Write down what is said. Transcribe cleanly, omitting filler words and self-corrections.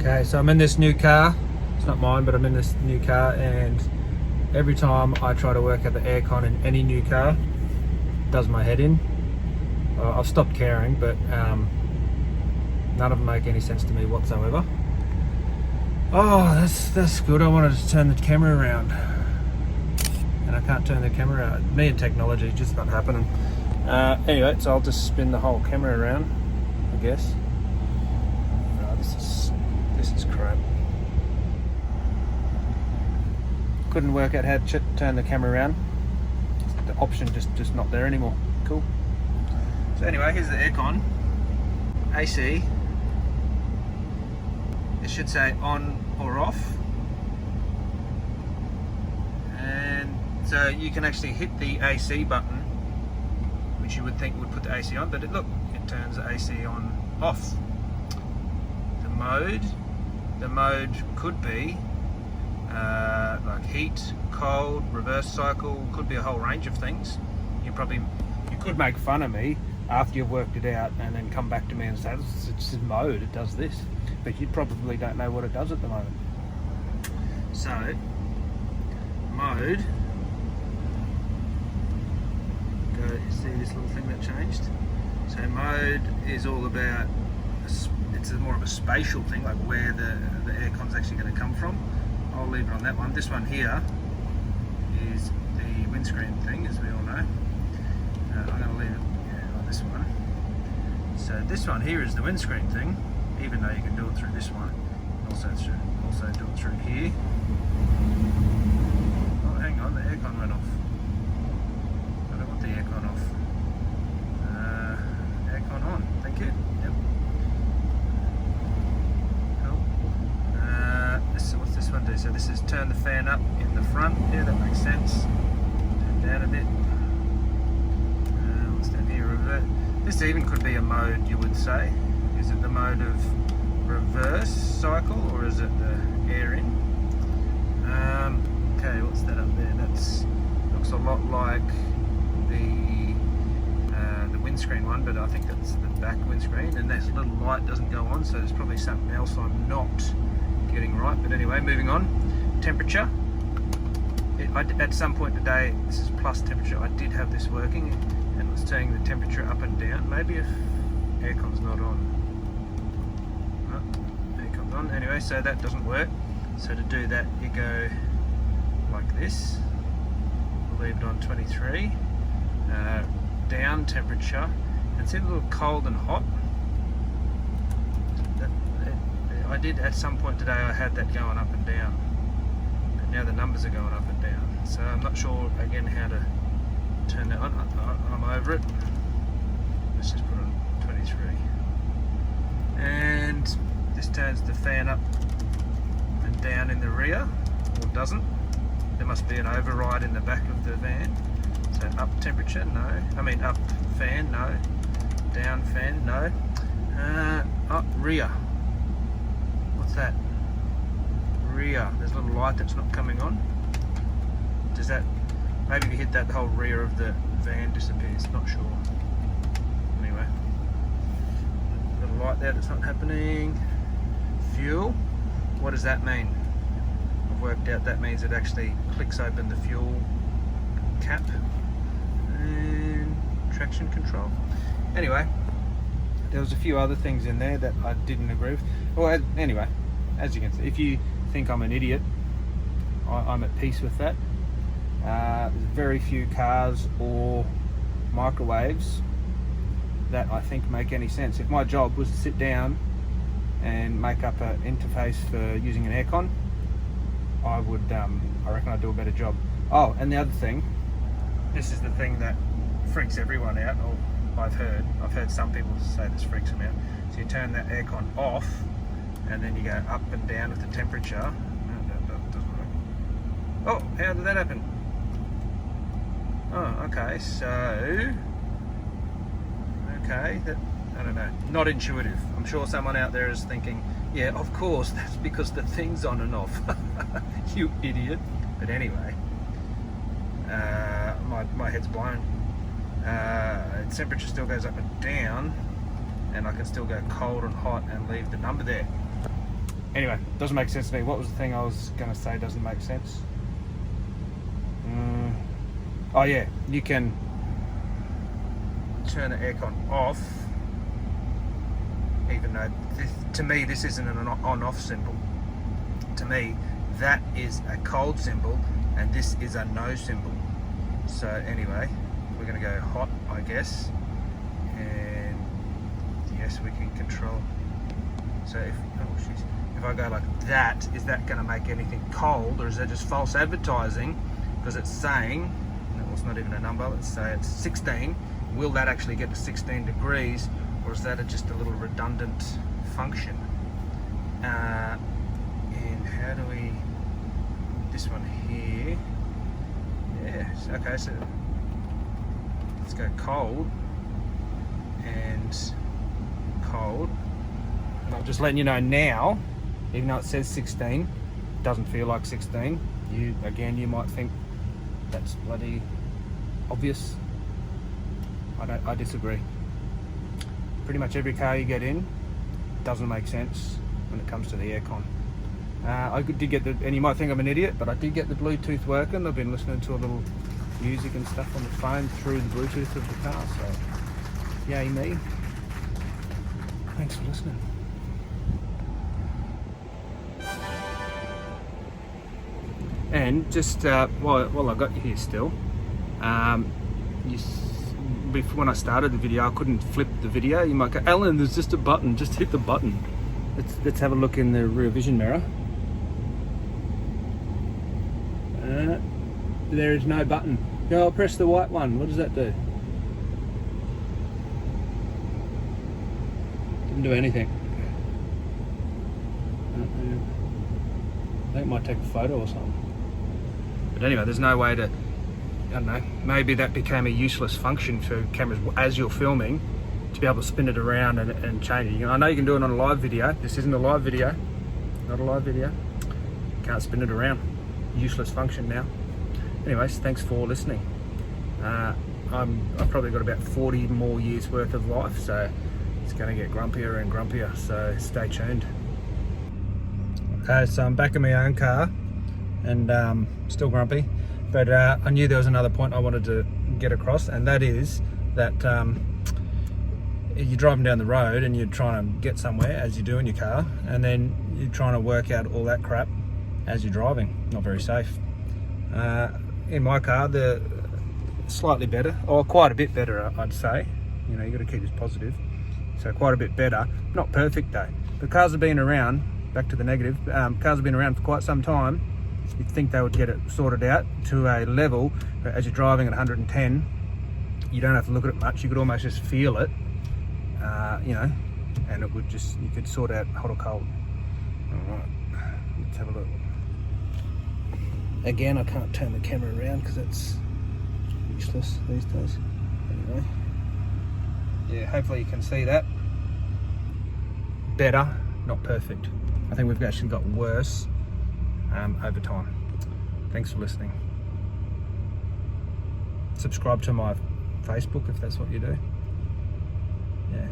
Okay, so I'm in this new car. It's not mine, but I'm in this new car, and every time I try to work out the aircon in any new car, it does my head in. I've stopped caring, but none of them make any sense to me whatsoever. Oh, that's good. I wanted to turn the camera around, and I can't turn the camera around. Me and technology, just not happening. Anyway, so I'll just spin the whole camera around, I guess. Oh, this is crap. Couldn't work out how to turn the camera around. The option just not there anymore. Cool. So anyway, here's the aircon. AC. It should say on or off. And so you can actually hit the AC button, which you would think would put the AC on, but look, it turns the AC on off. The mode could be like heat, cold, reverse cycle, could be a whole range of things. You could make fun of me after you've worked it out and then come back to me and say it's a mode, it does this, but you probably don't know what it does at the moment. So mode, you see this little thing that changed? So mode is all about, it's more of a spatial thing, like where the aircon's actually going to come from. I'll leave it on that one. This one here is the windscreen thing, as we all know. I'm going to leave it on this one. So this one here is the windscreen thing, even though you can do it through this one. Also do it through here. Oh, hang on, the aircon went off. I don't want the aircon off. Aircon on, thank you. Yep. Cool. What's this one do? So this is turn the fan up in the front. Yeah, that makes sense. Turn down a bit. What's down here? Revert. This even could be a mode, you would say. Is it the mode of reverse cycle, or is it the air in? Okay, what's that up there? Looks a lot like the windscreen one, but I think that's the back windscreen, and that little light doesn't go on, so there's probably something else I'm not getting right. But anyway, moving on. Temperature. At some point today, this is plus temperature, I did have this working, and it was turning the temperature up and down. Maybe if aircon's not on. Oh, aircon's on. Anyway, so that doesn't work. So to do that, you go like this. We'll leave it on 23. Down temperature, and see the little cold and hot. I did at some point today, I had that going up and down, but now the numbers are going up and down, so I'm not sure again how to turn that on. I'm over it. Let's just put it on 23, and this turns the fan up and down in the rear, or doesn't. There must be an override in the back of the van. So up temperature, no. I mean up fan, no. Down fan, no. Up rear. What's that? Rear. There's a little light that's not coming on. Does that, maybe if you hit that, the whole rear of the van disappears, not sure. Anyway. Little light there that's not happening. Fuel. What does that mean? I've worked out that means it actually clicks open the fuel cap. And traction control. Anyway, there was a few other things in there that I didn't agree with. Well, anyway, as you can see, if you think I'm an idiot, I'm at peace with that. There's very few cars or microwaves that I think make any sense. If my job was to sit down and make up an interface for using an aircon, I reckon I'd do a better job. Oh, and the other thing, this is the thing that freaks everyone out, or I've heard some people say this freaks them out. So you turn that aircon off, and then you go up and down with the temperature. No, that doesn't work. Oh, how did that happen? Oh, okay, so... Okay, I don't know, not intuitive. I'm sure someone out there is thinking, yeah, of course, that's because the thing's on and off. You idiot. But anyway, my head's blown. Temperature still goes up and down, and I can still go cold and hot and leave the number there. Anyway, doesn't make sense to me. What was the thing I was going to say doesn't make sense? Oh yeah, you can turn the aircon off, even though to me this isn't an on-off symbol. To me, that is a cold symbol, and this is a no symbol. So anyway, we're going to go hot, I guess, and yes, we can control. So if I go like that, is that going to make anything cold, or is that just false advertising? Because it's saying, no, it's not even a number, let's say it's 16. Will that actually get to 16 degrees, or is that just a little redundant function? And how do we, this one here, yes, okay, so let's go cold and cold. And I'm just letting you know now, even though it says 16, it doesn't feel like 16. You might think that's bloody obvious. I disagree. Pretty much every car you get in doesn't make sense when it comes to the aircon. I did get and you might think I'm an idiot, but I did get the Bluetooth working. I've been listening to a little music and stuff on the phone through the Bluetooth of the car, so yay me. Thanks for listening. And just while I got you here still, when I started the video, I couldn't flip the video. You might go, Alan, there's just a button, just hit the button. Let's have a look in the rear vision mirror. There is no button. No, I'll press the white one. What does that do? Didn't do anything. I think it might take a photo or something. But anyway, there's no way to, I don't know, maybe that became a useless function for cameras as you're filming, to be able to spin it around and change it. I know you can do it on a live video. This isn't a live video, not a live video. Can't spin it around. Useless function now. Anyways, thanks for listening. I've probably got about 40 more years worth of life, so it's going to get grumpier and grumpier, so stay tuned. Okay, so I'm back in my own car and still grumpy, but I knew there was another point I wanted to get across, and that is that you're driving down the road and you're trying to get somewhere, as you do in your car, and then you're trying to work out all that crap as you're driving. Not very safe. In my car, they're slightly better, or quite a bit better, I'd say. You know, you got to keep this positive. So quite a bit better. Not perfect though. The cars have been around, back to the negative, cars have been around for quite some time. You'd think they would get it sorted out to a level where as you're driving at 110, you don't have to look at it much. You could almost just feel it, you know, and it would just, you could sort out hot or cold. All right, let's have a look. Again, I can't turn the camera around because it's useless these days. Anyway, yeah, hopefully you can see that. Better, not perfect. I think we've actually got worse over time. Thanks for listening. Subscribe to my Facebook if that's what you do. Yeah.